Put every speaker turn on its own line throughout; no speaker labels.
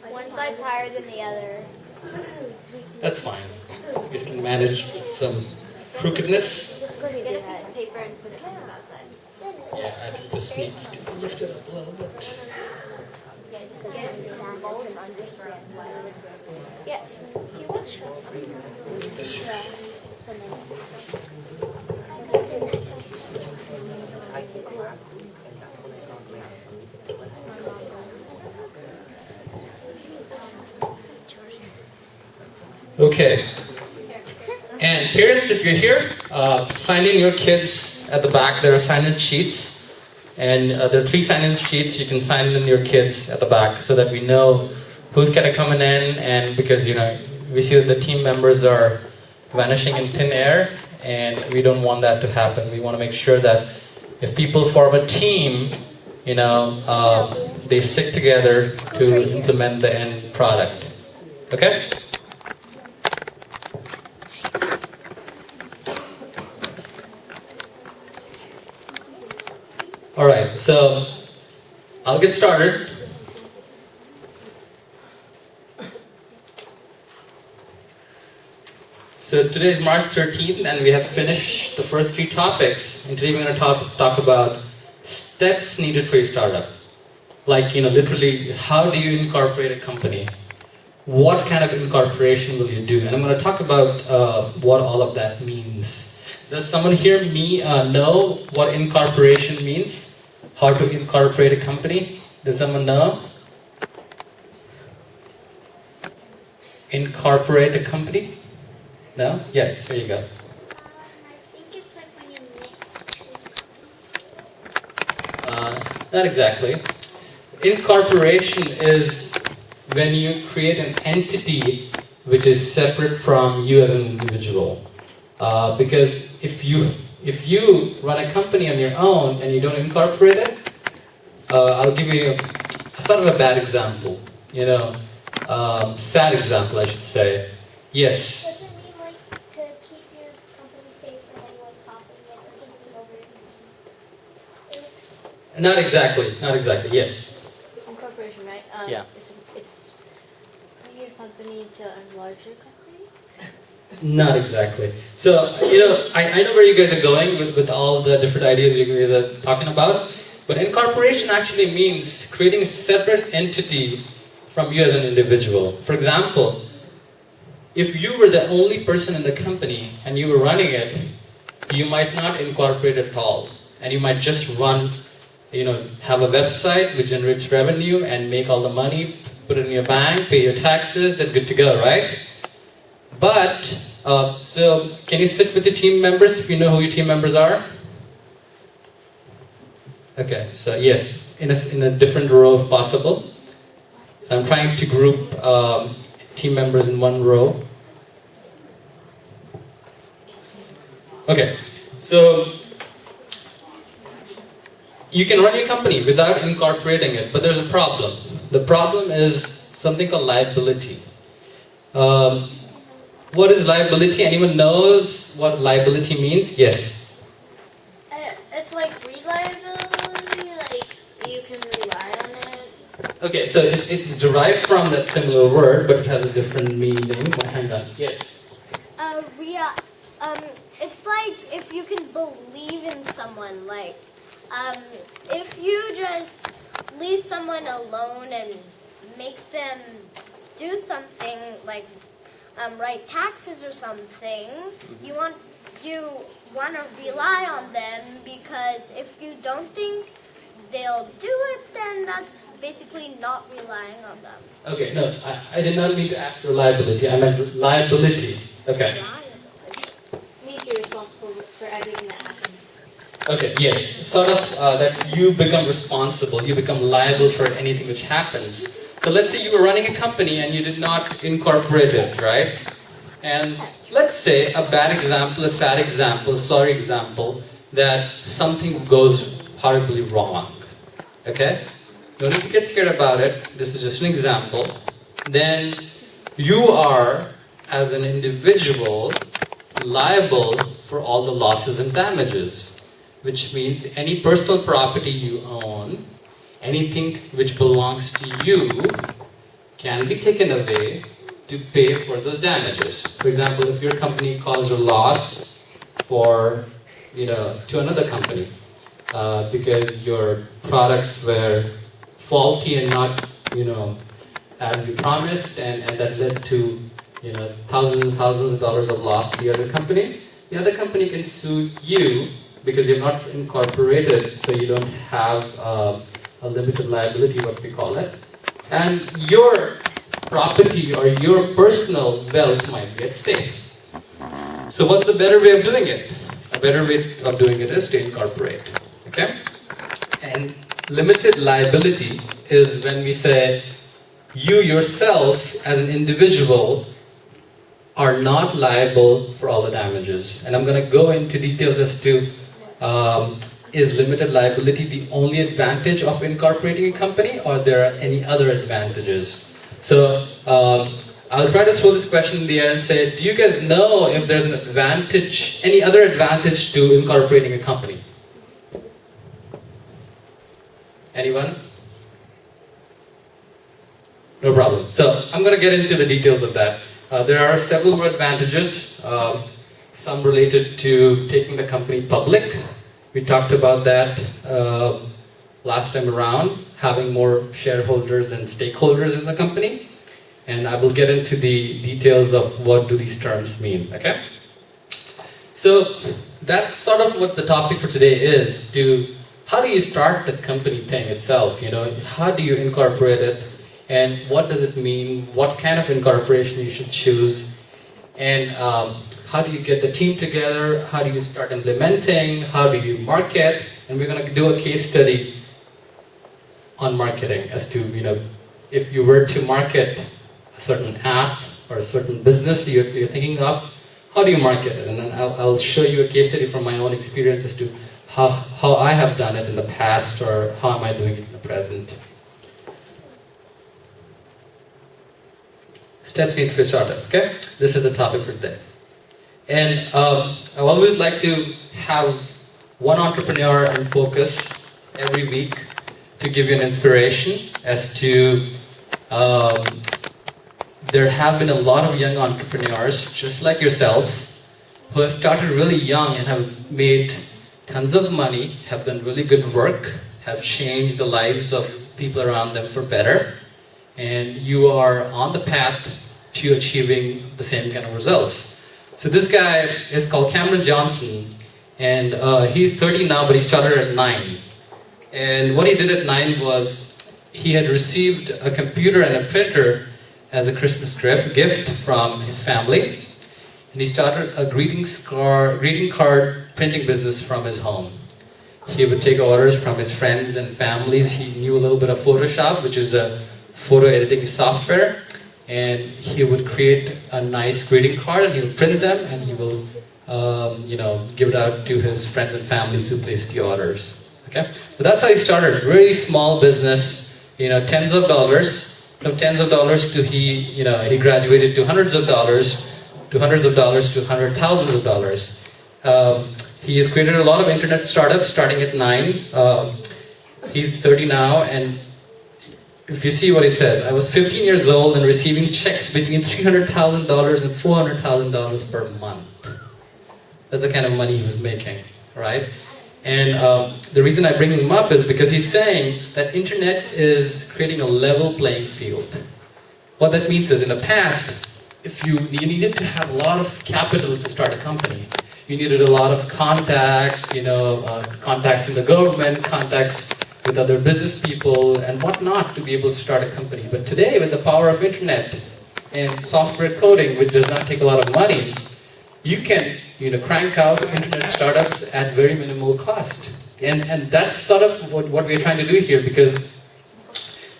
One side's higher than the other.
That's fine. You guys can manage with some crookedness.
Get a piece of paper and put it on that side.
Yeah, I think this needs to be lifted up a little bit.
Yeah, just get it both on different. Yes.
This here. Okay. And parents, if you're here, sign in your kids at the back. There are sign-in sheets. And there are 3 sign-in sheets. You can sign in your kids at the back so that we know who's kind of coming in. And because, we see that the team members are vanishing in thin air. And we don't want that to happen. We want to make sure that if people form a team, they stick together to implement the end product. Okay? Alright, so I'll get started. So today is March 13th and we have finished the first 3 topics. And today we're going to talk about steps needed for your startup. Like, literally, how do you incorporate a company? What kind of incorporation will you do? And I'm going to talk about what all of that means. Does someone here know what incorporation means? How to incorporate a company? Does someone know? Incorporate a company? No? Yeah, here you go.
I think it's like when you mix 2 companies.
Not exactly. Incorporation is when you create an entity which is separate from you as an individual. Because if you run a company on your own and you don't incorporate it, I'll give you a sort of a bad example. Sad example, I should say. Yes.
Does it mean like to keep your company safe from anyone copying it or taking over it?
Not exactly. Yes.
Incorporation, right?
Yeah.
It's bring your company to a larger company?
Not exactly. So, I know where you guys are going with all the different ideas you guys are talking about. But incorporation actually means creating a separate entity from you as an individual. For example, if you were the only person in the company and you were running it, you might not incorporate it at all. And you might just run, have a website which generates revenue and make all the money, put it in your bank, pay your taxes, and good to go, right? But, so can you sit with your team members if you know who your team members are? Okay, so yes, in a different row if possible. So I'm trying to group team members in one row. Okay, so you can run your company without incorporating it, but there's a problem. The problem is something called liability. What is liability? Anyone knows what liability means? Yes.
It's like reliability, like you can rely on it.
Okay, so it's derived from that similar word, but it has a different meaning. Hang on. Yes.
It's like if you can believe in someone, like if you just leave someone alone and make them do something like write taxes or something, you want to rely on them, because if you don't think they'll do it, then that's basically not relying on them.
Okay, no, I did not mean to ask reliability. I meant liability. Okay.
Means you're responsible for everything that happens.
Okay, yes. Sort of that you become responsible, you become liable for anything which happens. So let's say you were running a company and you did not incorporate it, right? And let's say a bad example, a sad example, a sorry example, that something goes horribly wrong. Okay? Don't need to get scared about it. This is just an example. Then you are, as an individual, liable for all the losses and damages. which means any personal property you own, anything which belongs to you, can be taken away to pay for those damages. For example, if your company caused a loss to another company because your products were faulty and not, as you promised, and that led to, thousands and thousands of dollars of loss to the other company can sue you because you're not incorporated, so you don't have a limited liability, what we call it. And your property or your personal wealth might be at stake. So what's the better way of doing it? A better way of doing it is to incorporate. Okay? And limited liability is when we say you yourself as an individual are not liable for all the damages. And I'm going to go into details as to is limited liability the only advantage of incorporating a company, or there are any other advantages? So I'll try to throw this question in the air and say, do you guys know if there's an advantage, any other advantage to incorporating a company? Anyone? No problem. So I'm going to get into the details of that. There are several more advantages, some related to taking the company public. We talked about that last time around, having more shareholders and stakeholders in the company. And I will get into the details of what do these terms mean, okay? So that's sort of what the topic for today is. How do you start the company thing itself? How do you incorporate it? And what does it mean? What kind of incorporation you should choose? And how do you get the team together? How do you start implementing? How do you market? And we're going to do a case study on marketing as to, if you were to market a certain app or a certain business you're thinking of, how do you market it? And then I'll show you a case study from my own experience as to how I have done it in the past, or how am I doing it in the present. Steps needed for a startup, okay? This is the topic for today. And I always like to have one entrepreneur in focus every week to give you an inspiration as to there have been a lot of young entrepreneurs just like yourselves who have started really young and have made tons of money, have done really good work, have changed the lives of people around them for better, and you are on the path to achieving the same kind of results. So this guy is called Cameron Johnson, and he's 30 now, but he started at 9. And what he did at 9 was he had received a computer and a printer as a Christmas gift from his family, and he started a greeting card printing business from his home. He would take orders from his friends and families. He knew a little bit of Photoshop, which is a photo editing software, and he would create a nice greeting card, and he would print them, and he will give it out to his friends and families who placed the orders. Okay, so that's how he started. Really small business, tens of dollars. From tens of dollars to he graduated to hundreds of dollars, to hundreds of dollars, to thousands of dollars. He has created a lot of internet startups starting at 9. He's 30 now, and if you see what he says, I was 15 years old and receiving checks between $300,000 and $400,000 per month. That's the kind of money he was making, right? And the reason I bring him up is because he's saying that internet is creating a level playing field. What that means is, in the past, if you needed to have a lot of capital to start a company, you needed a lot of contacts, contacts in the government, contacts with other business people and whatnot to be able to start a company. But today, with the power of internet and software coding, which does not take a lot of money, you can crank out internet startups at very minimal cost. And that's sort of what we're trying to do here, because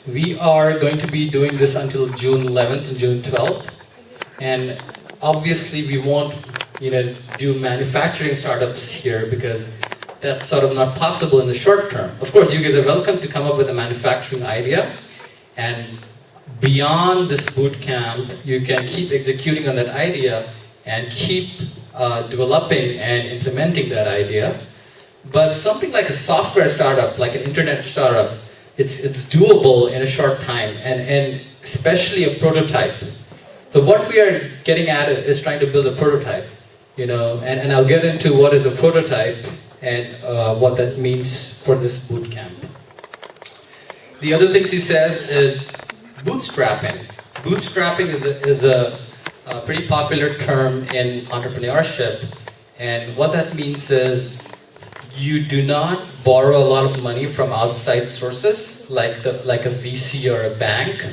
we are going to be doing this until June 11th and June 12th. And obviously we won't do manufacturing startups here, because that's sort of not possible in the short term. Of course, you guys are welcome to come up with a manufacturing idea, and beyond this boot camp, you can keep executing on that idea and keep developing and implementing that idea. But something like a software startup, like an internet startup, it's doable in a short time, and especially a prototype. So what we are getting at is trying to build a prototype, and I'll get into what is a prototype and what that means for this boot camp. The other things he says is bootstrapping. Bootstrapping is a pretty popular term in entrepreneurship, and what that means is you do not borrow a lot of money from outside sources like a VC or a bank.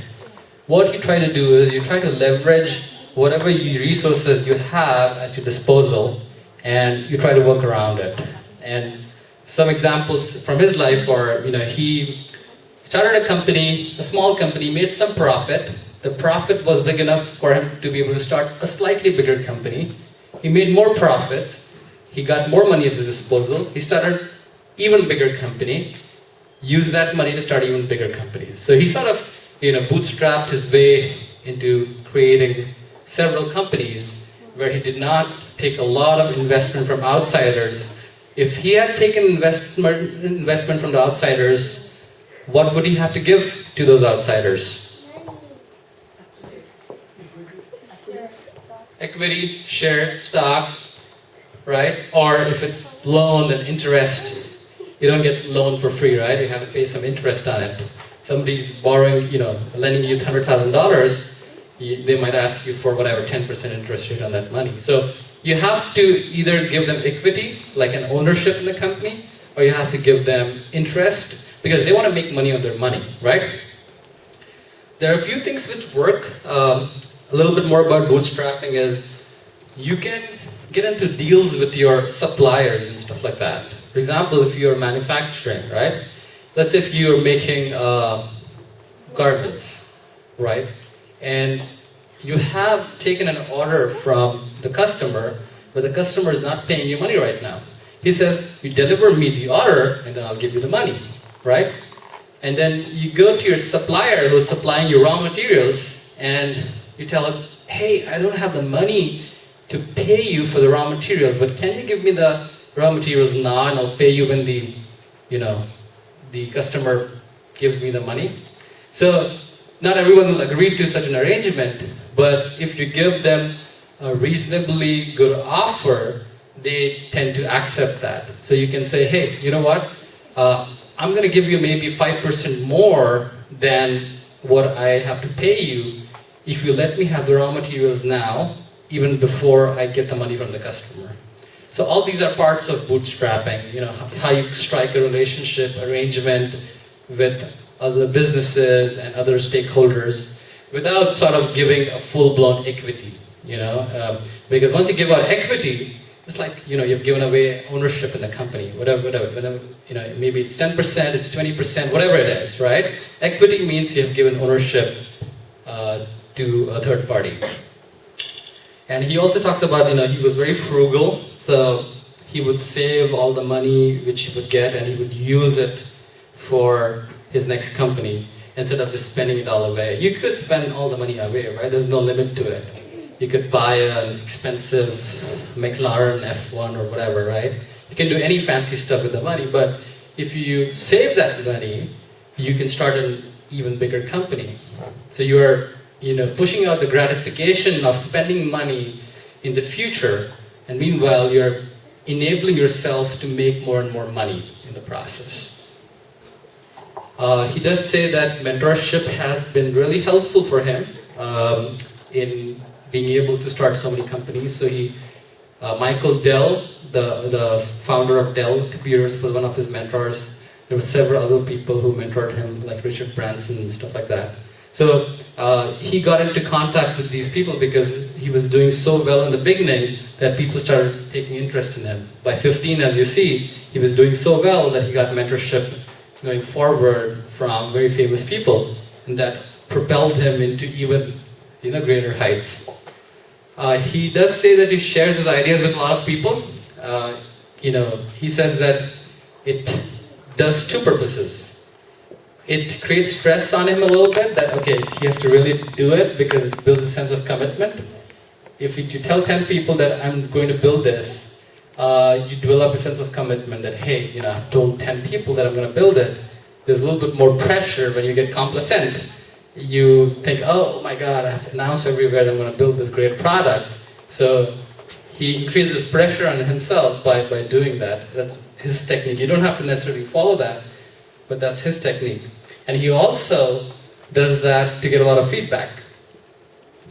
What you try to do is you try to leverage whatever resources you have at your disposal, and you try to work around it. And some examples from his life are, he started a company, a small company, made some profit. The profit was big enough for him to be able to start a slightly bigger company. He made more profits. He got more money at his disposal. He started even bigger company. Used that money to start even bigger companies. So he sort of, bootstrapped his way into creating several companies where he did not take a lot of investment from outsiders. If he had taken investment from the outsiders, what would he have to give to those outsiders? Equity, share, stocks, right? Or if it's loan and interest, you don't get loan for free, right? You have to pay some interest on it. Somebody's borrowing, lending you $100,000, they might ask you for whatever, 10% interest rate on that money. So you have to either give them equity, like an ownership in the company, or you have to give them interest, because they want to make money on their money, right? There are a few things which work. A little bit more about bootstrapping is you can get into deals with your suppliers and stuff like that. For example, if you're manufacturing, right? Let's say if you're making garments, right? And you have taken an order from the customer, but the customer is not paying you money right now. He says, you deliver me the order, and then I'll give you the money, right? And then you go to your supplier who's supplying you raw materials, and you tell him, hey, I don't have the money to pay you for the raw materials, but can you give me the raw materials now, and I'll pay you when the customer gives me the money? So not everyone will agree to such an arrangement, but if you give them a reasonably good offer, they tend to accept that. So you can say, hey, you know what? I'm going to give you maybe 5% more than what I have to pay you if you let me have the raw materials now, even before I get the money from the customer. So all these are parts of bootstrapping, how you strike a relationship arrangement with other businesses and other stakeholders without sort of giving a full-blown equity, because once you give out equity, it's like, you've given away ownership in the company, whatever, maybe it's 10%, it's 20%, whatever it is, right? Equity means you have given ownership to a third party. And he also talks about, he was very frugal, so he would save all the money which he would get, and he would use it for his next company instead of just spending it all away. You could spend all the money away, right? There's no limit to it. You could buy an expensive McLaren F1 or whatever, right? You can do any fancy stuff with the money, but if you save that money, you can start an even bigger company. So you're, pushing out the gratification of spending money in the future, and meanwhile you're enabling yourself to make more and more money in the process. He does say that mentorship has been really helpful for him in being able to start so many companies. So Michael Dell, the founder of Dell Computers, was one of his mentors. There were several other people who mentored him, like Richard Branson and stuff like that. So he got into contact with these people because he was doing so well in the beginning that people started taking interest in him. By 15, as you see, he was doing so well that he got mentorship going forward from very famous people, and that propelled him into even greater heights. He does say that he shares his ideas with a lot of people. He says that it does two purposes. It creates stress on him a little bit, that okay, he has to really do it because it builds a sense of commitment. If you tell 10 people that I'm going to build this, you develop a sense of commitment that, hey, I've told 10 people that I'm going to build it. There's a little bit more pressure when you get complacent. You think, oh my God, I've announced everywhere that I'm going to build this great product. So he increases pressure on himself by doing that. That's his technique. You don't have to necessarily follow that, but that's his technique. And he also does that to get a lot of feedback.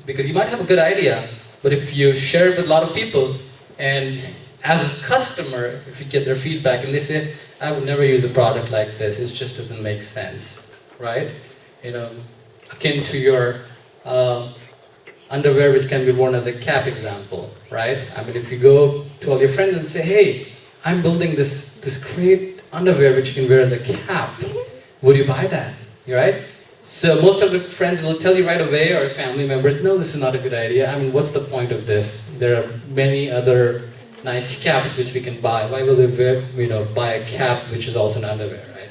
Because you might have a good idea, but if you share it with a lot of people, and as a customer, if you get their feedback and they say, I would never use a product like this, it just doesn't make sense, right? Akin to your underwear which can be worn as a cap example, right? I mean, if you go to all your friends and say, hey, I'm building this great underwear which you can wear as a cap, would you buy that, right? So most of the friends will tell you right away, or family members, no, this is not a good idea. I mean, what's the point of this? There are many other nice caps which we can buy. Why will we buy a cap which is also an underwear, right?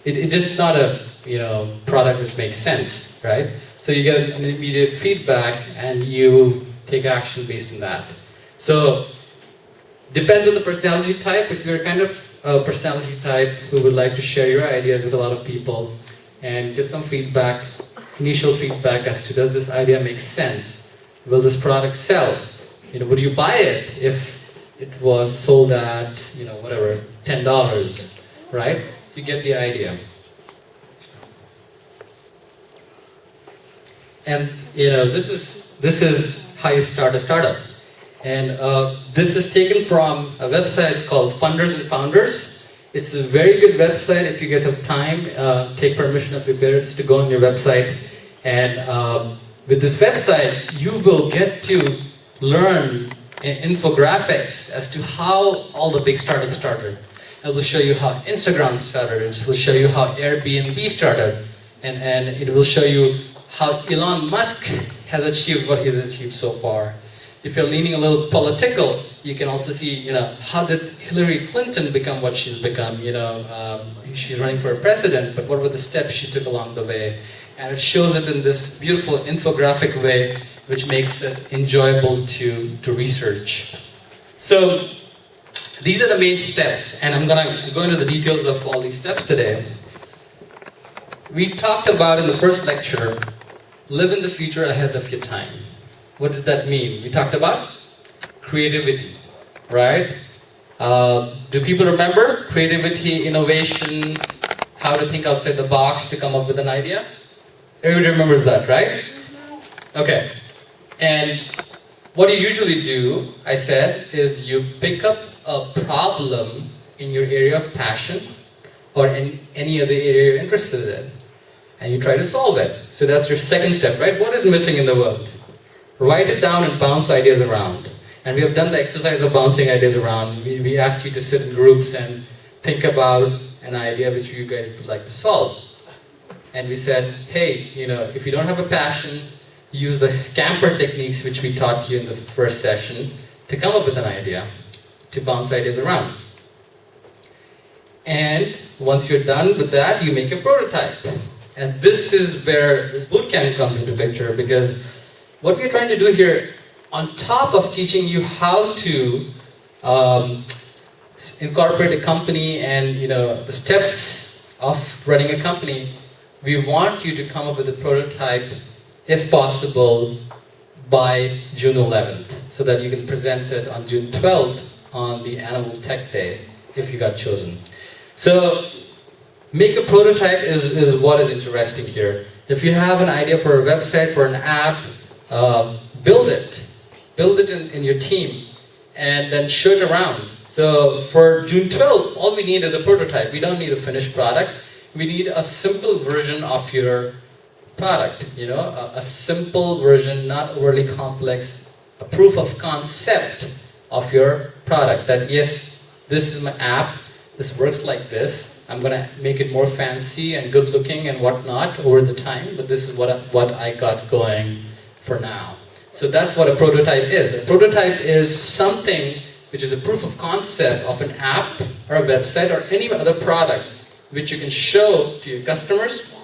It's just not a product which makes sense, right? So you get an immediate feedback and you take action based on that. So depends on the personality type. If you're kind of a personality type who would like to share your ideas with a lot of people and get some feedback, initial feedback as to does this idea make sense? Will this product sell? Would you buy it if it was sold at, whatever, $10, right? So you get the idea. And, this is how you start a startup. And this is taken from a website called Funders and Founders. It's a very good website. If you guys have time, take permission of your parents to go on your website. And with this website, you will get to learn infographics as to how all the big startups started. It will show you how Instagram started. It will show you how Airbnb started. And it will show you how Elon Musk has achieved what he's achieved so far. If you're leaning a little political, you can also see, how did Hillary Clinton become what she's become? She's running for president, but what were the steps she took along the way? And it shows it in this beautiful infographic way, which makes it enjoyable to research. So these are the main steps, and I'm gonna go into the details of all these steps today. We talked about in the first lecture, live in the future ahead of your time. What does that mean? We talked about creativity, right? Do people remember creativity, innovation, how to think outside the box to come up with an idea? Everybody remembers that, right? Okay. And what you usually do, I said, is you pick up a problem in your area of passion or in any other area you're interested in, and you try to solve it. So that's your second step, right? What is missing in the world? Write it down and bounce ideas around. And we have done the exercise of bouncing ideas around. We asked you to sit in groups and think about an idea which you guys would like to solve. And we said, hey, if you don't have a passion, use the scamper techniques which we taught you in the first session to come up with an idea, to bounce ideas around. And once you're done with that, you make a prototype. And this is where this bootcamp comes into picture, because what we're trying to do here, on top of teaching you how to incorporate a company and the steps of running a company, we want you to come up with a prototype, if possible, by June 11th, so that you can present it on June 12th on the Animal Tech Day, if you got chosen. So, make a prototype is what is interesting here. If you have an idea for a website, for an app, build it. Build it in your team, and then show it around. So for June 12th, all we need is a prototype. We don't need a finished product. We need a simple version of your product. A simple version, not overly complex, a proof of concept of your product. That yes, this is my app. This works like this. I'm gonna make it more fancy and good looking and whatnot over the time. But this is what I got going for now. So that's what a prototype is. A prototype is something which is a proof of concept of an app or a website or any other product which you can show to your customers,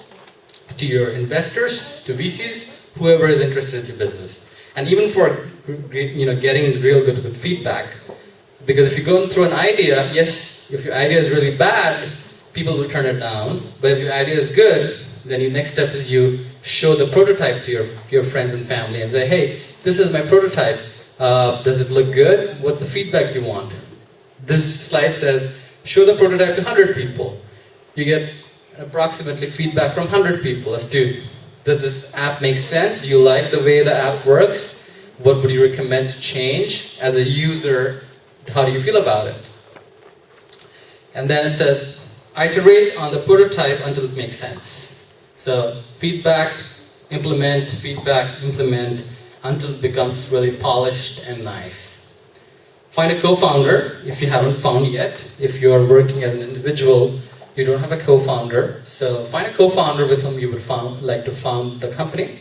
to your investors, to VCs, whoever is interested in your business. And even for getting real good with feedback, Because if you go through an idea, yes, if your idea is really bad, people will turn it down. But if your idea is good, then your next step is you show the prototype to your friends and family and say, hey, this is my prototype. Does it look good? What's the feedback you want? This slide says, show the prototype to 100 people. You get approximately feedback from 100 people as to, does this app make sense? Do you like the way the app works? What would you recommend to change? As a user, how do you feel about it? And then it says, iterate on the prototype until it makes sense. So feedback, implement, until it becomes really polished and nice. Find a co-founder if you haven't found yet. If you're working as an individual, you don't have a co-founder. So find a co-founder with whom you would like to found the company.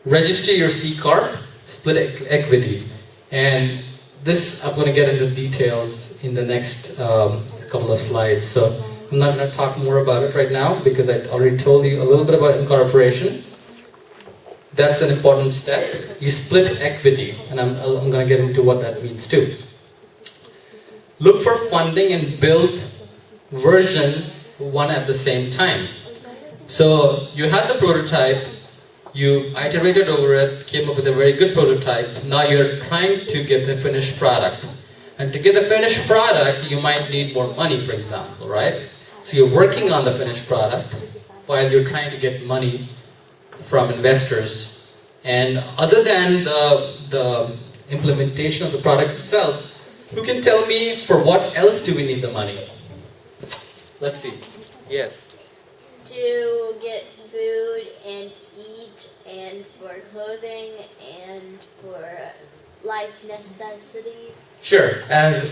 Register your C Corp, split equity. And this, I'm going to get into details in the next couple of slides. So I'm not going to talk more about it right now because I already told you a little bit about incorporation. That's an important step. You split equity, and I'm going to get into what that means too. Look for funding and build version one at the same time. So you had the prototype, you iterated over it, came up with a very good prototype. Now you're trying to get the finished product. And to get the finished product, you might need more money, for example, right? So you're working on the finished product while you're trying to get money from investors. And other than the implementation of the product itself, who can tell me for what else do we need the money? Let's see. Yes.
To get food and eat, and for clothing, and for life necessities.
Sure. As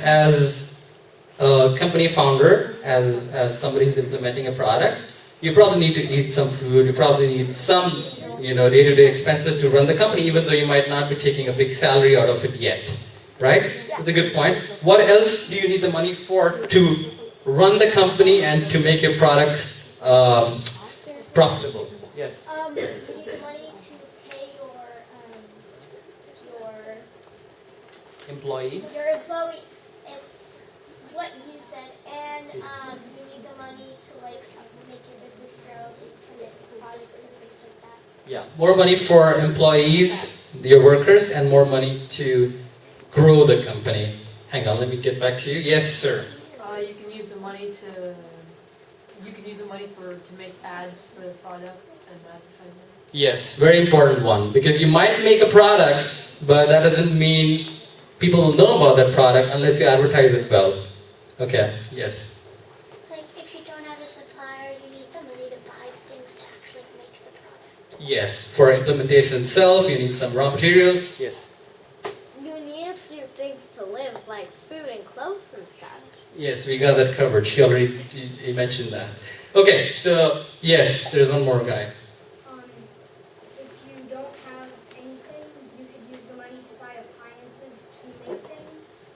a company founder, as somebody who's implementing a product, you probably need to eat some food. You probably need some, day-to-day expenses to run the company, even though you might not be taking a big salary out of it yet. Right?
Yeah.
That's a good point. What else do you need the money for to run the company and to make your product profitable? Yes.
You need money to pay
Employees.
your employee, and what you said, and you need the money to make your business grow, commit products and things like that.
Yeah. More money for employees, your workers, and more money to grow the company. Hang on, let me get back to you. Yes, sir.
You can use the money to make ads for the product and advertising.
Yes, very important one. Because you might make a product, but that doesn't mean people will know about that product unless you advertise it well. Okay, yes.
Like if you don't have a supplier, you need the money to buy things to actually make the product.
Yes, for implementation itself, you need some raw materials. Yes.
You need a few things to live, like food and clothes and stuff.
Yes, we got that covered. She already you mentioned that. Okay, so yes, there's one more guy.
If you don't have anything, you could use the money to buy appliances to make things.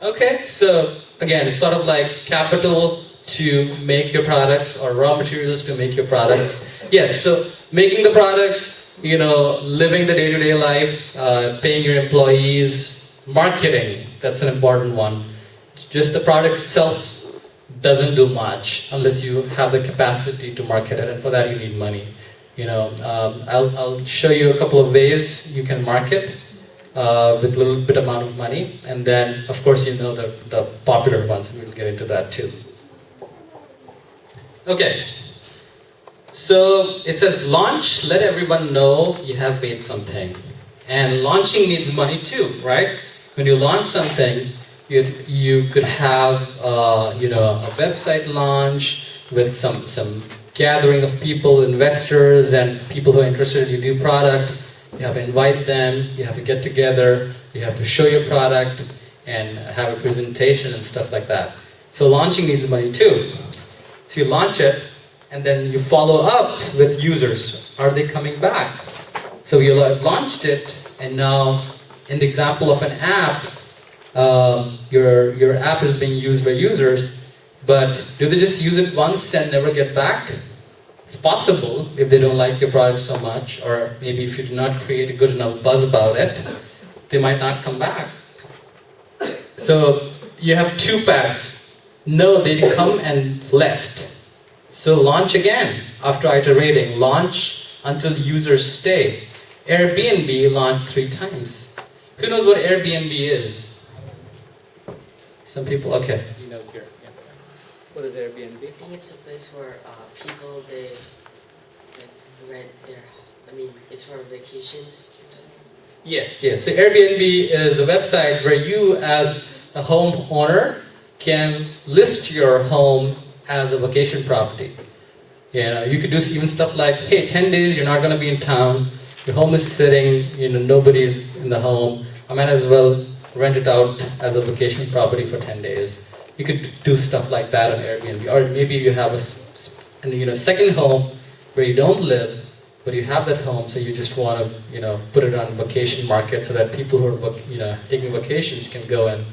Okay, so again, it's sort of like capital to make your products or raw materials to make your products. Yes, so making the products, living the day-to-day life, paying your employees, marketing, that's an important one. Just the product itself doesn't do much unless you have the capacity to market it, and for that you need money. I'll show you a couple of ways you can market with a little bit amount of money, and then of course the popular ones, and we'll get into that too. Okay, so it says launch, let everyone know you have made something, and launching needs money too, right? When you launch something, you could have a website launch with some gathering of people, investors, and people who are interested in your new product. You have to invite them, you have to get together, you have to show your product, and have a presentation and stuff like that. So launching needs money too. So you launch it, and then you follow up with users. Are they coming back? So you have launched it, and now in the example of an app, your app is being used by users, but do they just use it once and never get back? It's possible if they don't like your product so much, or maybe if you do not create a good enough buzz about it, they might not come back. So you have two paths. No, they come and left. So launch again after iterating. Launch until users stay. Airbnb launched 3 times. Who knows what Airbnb is? Some people, okay. He knows here. Yeah. What is Airbnb?
I think it's a place where people they like rent their. I mean, it's for vacations.
Yes, yes. So Airbnb is a website where you, as a homeowner, can list your home as a vacation property. You know, you could do even stuff like, hey, 10 days you're not going to be in town. Your home is sitting. You know, nobody's in the home. I might as well rent it out as a vacation property for 10 days. You could do stuff like that on Airbnb, or maybe you have a second home where you don't live, but you have that home, so you just want to put it on vacation market so that people who are taking vacations can go and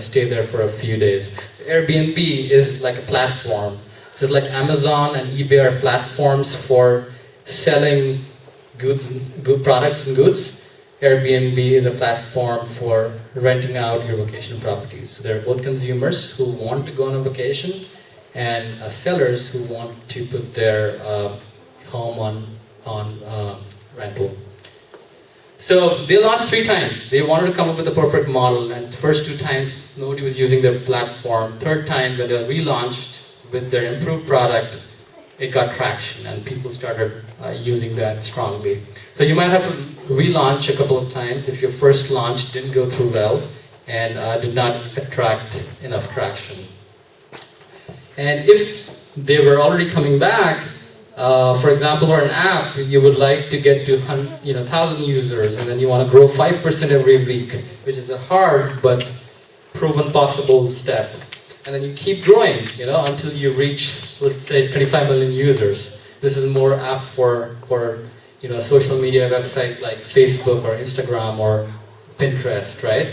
stay there for a few days. So Airbnb is like a platform. Just like Amazon and eBay are platforms for selling good products and goods. Airbnb is a platform for renting out your vacation properties. So there are both consumers who want to go on a vacation and sellers who want to put their home on rental. So they launched 3 times. They wanted to come up with a perfect model, and the first 2 times nobody was using their platform. Third time when they relaunched with their improved product, it got traction and people started using that strongly. So you might have to relaunch a couple of times if your first launch didn't go through well and did not attract enough traction. And if they were already coming back, for example, for an app, you would like to get to 1,000 users, and then you want to grow 5% every week, which is a hard but proven possible step. And then you keep growing, until you reach, let's say, 25 million users. This is more app for a social media website like Facebook or Instagram or Pinterest, right?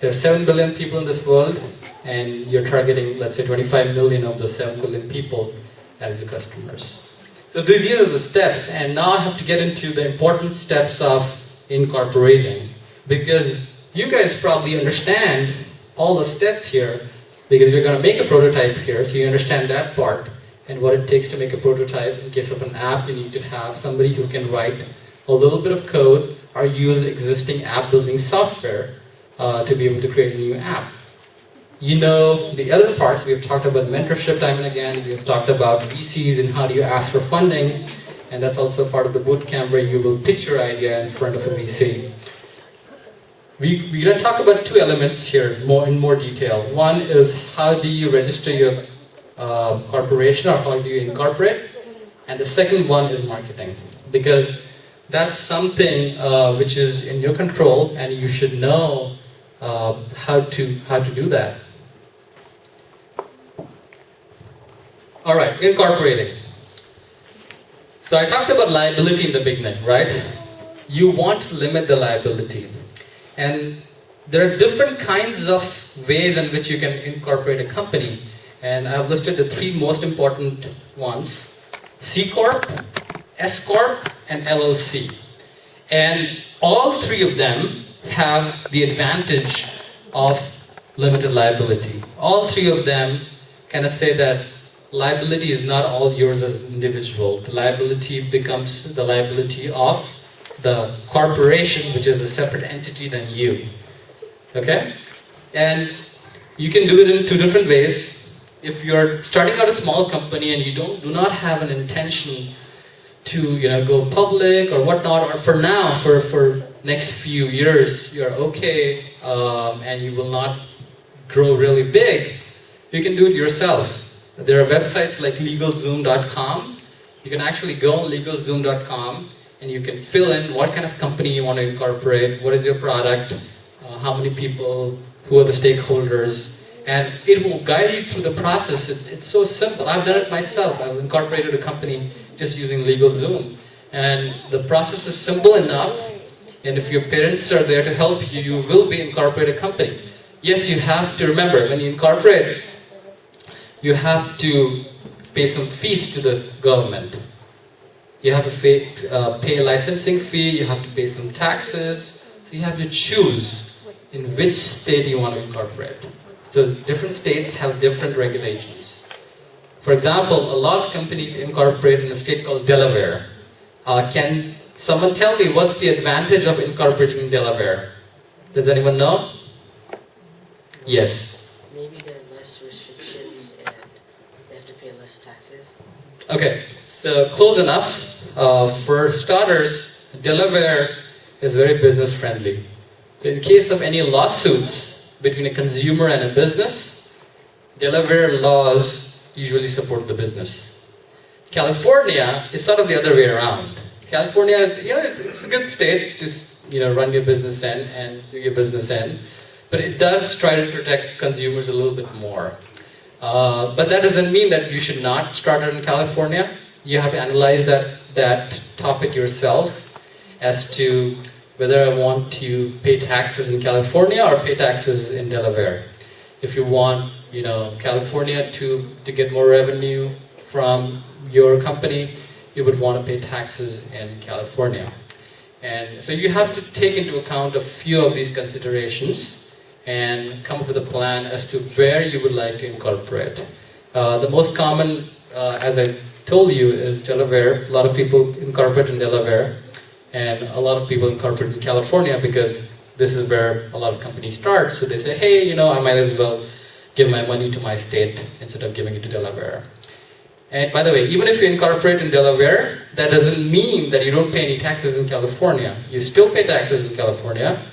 There are 7 billion people in this world, and you're targeting, let's say, 25 million of those 7 billion people as your customers. So these are the steps, and now I have to get into the important steps of incorporating, because you guys probably understand all the steps here, because we're going to make a prototype here, so you understand that part and what it takes to make a prototype. In case of an app, you need to have somebody who can write a little bit of code or use existing app building software to be able to create a new app. The other parts, we've talked about mentorship time and again, we've talked about VCs and how do you ask for funding, and that's also part of the bootcamp where you will pitch your idea in front of a VC. We're going to talk about 2 elements here in more detail. One is how do you register your corporation, or how do you incorporate? And the second one is marketing, because that's something which is in your control, and you should know how to do that. All right, incorporating. So I talked about liability in the beginning, right? You want to limit the liability. And there are different kinds of ways in which you can incorporate a company. And I've listed the 3 most important ones: C Corp, S Corp, and LLC. And all 3 of them have the advantage of limited liability. All 3 of them kind of say that liability is not all yours as an individual. The liability becomes the liability of the corporation, which is a separate entity than you. Okay? And you can do it in 2 different ways. If you're starting out a small company and you do not have an intention to go public or whatnot, or for now, for next few years, you're okay and you will not grow really big, you can do it yourself. There are websites like LegalZoom.com. You can actually go on LegalZoom.com and you can fill in what kind of company you want to incorporate, what is your product, how many people, who are the stakeholders, and it will guide you through the process. It's so simple. I've done it myself. I've incorporated a company just using LegalZoom. And the process is simple enough, and if your parents are there to help you, you will be incorporate a company. Yes, you have to remember, when you incorporate, you have to pay some fees to the government. You have to pay a licensing fee, you have to pay some taxes, so you have to choose in which state you want to incorporate. So different states have different regulations. For example, a lot of companies incorporate in a state called Delaware. Can someone tell me what's the advantage of incorporating in Delaware? Does anyone know? Yes.
Maybe there are less restrictions and they have to pay less taxes.
Okay, so close enough. For starters, Delaware is very business friendly. So in case of any lawsuits between a consumer and a business, Delaware laws usually support the business. California is sort of the other way around. California is, it's a good state to run your business in and do your business in, but it does try to protect consumers a little bit more. But that doesn't mean that you should not start it in California. You have to analyze that topic yourself as to whether I want to pay taxes in California or pay taxes in Delaware. If you want, California to get more revenue from your company, you would want to pay taxes in California. And so you have to take into account a few of these considerations and come up with a plan as to where you would like to incorporate. The most common, as I told you, is Delaware. A lot of people incorporate in Delaware, and a lot of people incorporate in California because this is where a lot of companies start. So they say, hey, I might as well give my money to my state instead of giving it to Delaware. And by the way, even if you incorporate in Delaware, that doesn't mean that you don't pay any taxes in California. You still pay taxes in California,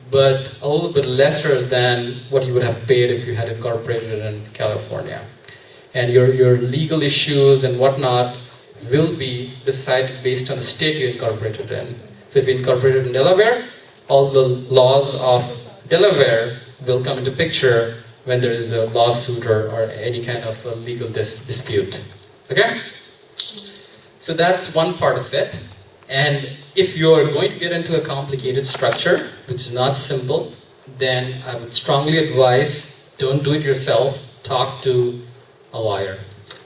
but a little bit lesser than what you would have paid if you had incorporated in California. And your legal issues and whatnot will be decided based on the state you incorporated in. So if you incorporated in Delaware, all the laws of Delaware will come into picture when there is a lawsuit or any kind of a legal dispute. Okay? So that's one part of it. And if you're going to get into a complicated structure, which is not simple, then I would strongly advise, don't do it yourself. Talk to a lawyer.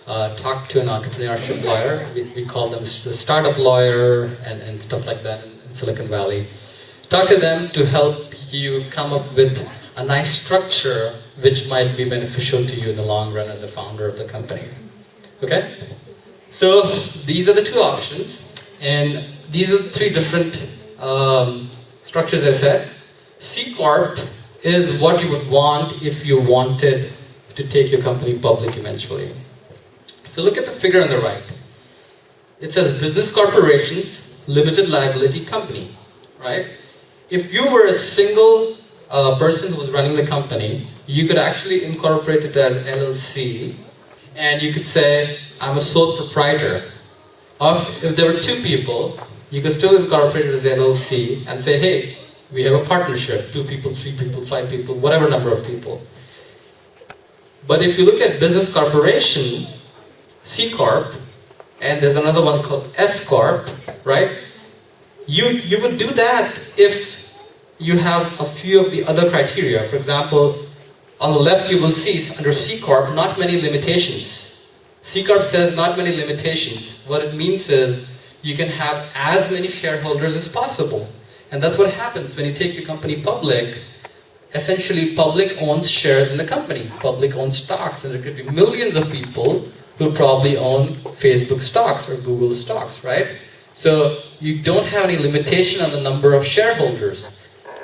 Talk to an entrepreneurship lawyer. We call them the startup lawyer and stuff like that in Silicon Valley. Talk to them to help you come up with a nice structure which might be beneficial to you in the long run as a founder of the company. Okay? So these are the two options, and these are the three different structures I said. C Corp is what you would want if you wanted to take your company public eventually. So look at the figure on the right. It says business corporations, limited liability company, right? If you were a single person who was running the company, you could actually incorporate it as LLC, and you could say, I'm a sole proprietor. Or if there were two people, you could still incorporate it as LLC and say, hey, we have a partnership, 2 people, 3 people, 5 people, whatever number of people. But if you look at business corporation, C Corp, and there's another one called S Corp, right? You would do that if you have a few of the other criteria. For example, on the left you will see under C Corp, not many limitations. C Corp says not many limitations. What it means is you can have as many shareholders as possible. And that's what happens when you take your company public. Essentially, public owns shares in the company. Public owns stocks, and there could be millions of people who probably own Facebook stocks or Google stocks, right? So you don't have any limitation on the number of shareholders.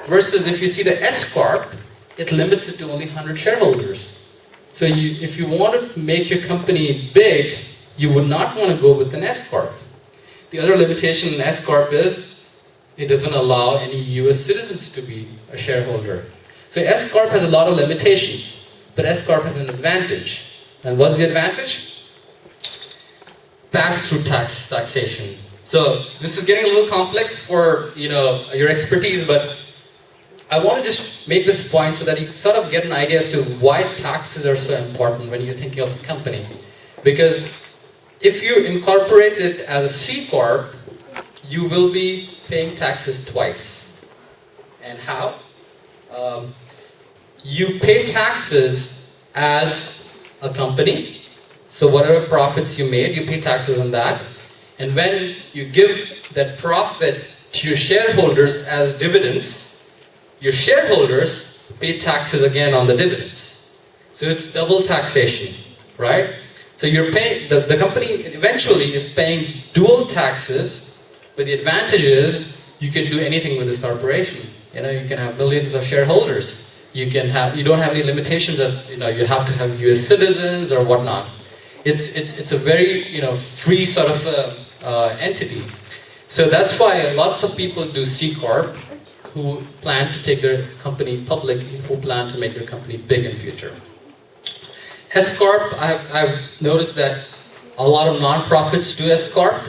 Versus if you see the S Corp, it limits it to only 100 shareholders. So if you want to make your company big, you would not want to go with an S Corp. The other limitation in S Corp is it doesn't allow any US citizens to be a shareholder. So S Corp has a lot of limitations, but S Corp has an advantage. And what's the advantage? Pass-through taxation. So this is getting a little complex for your expertise, but I want to just make this point so that you sort of get an idea as to why taxes are so important when you're thinking of a company. Because if you incorporate it as a C Corp, you will be paying taxes twice. And how? You pay taxes as a company, so whatever profits you made, you pay taxes on that. And when you give that profit to your shareholders as dividends, your shareholders pay taxes again on the dividends. So it's double taxation, right? So you're paying, the company eventually is paying dual taxes, but the advantage is you can do anything with this corporation. You know, you can have millions of shareholders. You don't have any limitations as, you know, you have to have US citizens or whatnot. It's a very, you know, free sort of entity. So that's why lots of people do C Corp who plan to take their company public, who plan to make their company big in future. S Corp, I've noticed that a lot of nonprofits do S Corp.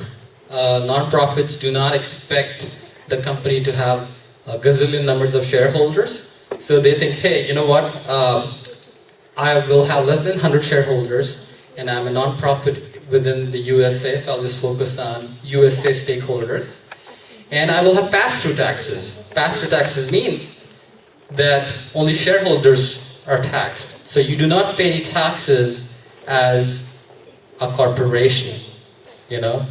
Nonprofits do not expect the company to have a gazillion numbers of shareholders. So they think, hey, you know what, I will have less than 100 shareholders, and I'm a nonprofit within the USA, so I'll just focus on USA stakeholders. And I will have pass-through taxes. Pass-through taxes means that only shareholders are taxed. So you do not pay any taxes as a corporation, you know.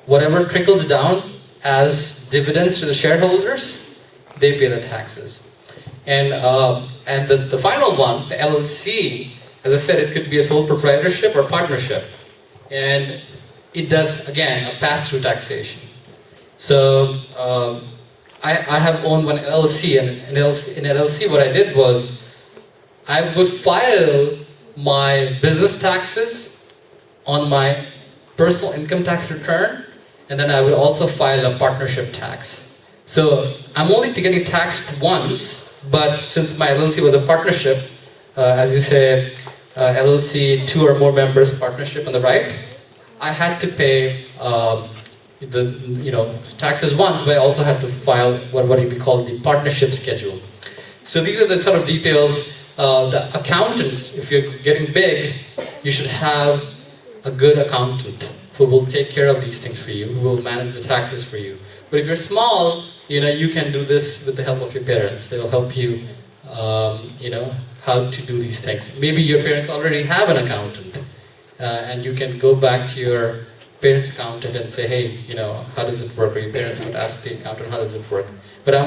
Whatever trickles down as dividends to the shareholders, they pay the taxes. And the final one, the LLC, as I said, it could be a sole proprietorship or partnership. And it does, again, a pass-through taxation. So I have owned one LLC, and in LLC what I did was I would file my business taxes on my personal income tax return, and then I would also file a partnership tax. So I'm only getting taxed once, but since my LLC was a partnership, as you say, LLC, 2 or more members partnership on the right, I had to pay taxes once, but I also had to file what we call the partnership schedule. So these are the sort of details. The accountants, if you're getting big, you should have a good accountant who will take care of these things for you, who will manage the taxes for you. But if you're small, you can do this with the help of your parents. They'll help you, how to do these things. Maybe your parents already have an accountant, and you can go back to your parents' accountant and say, hey, how does it work? Or your parents would ask the accountant, how does it work?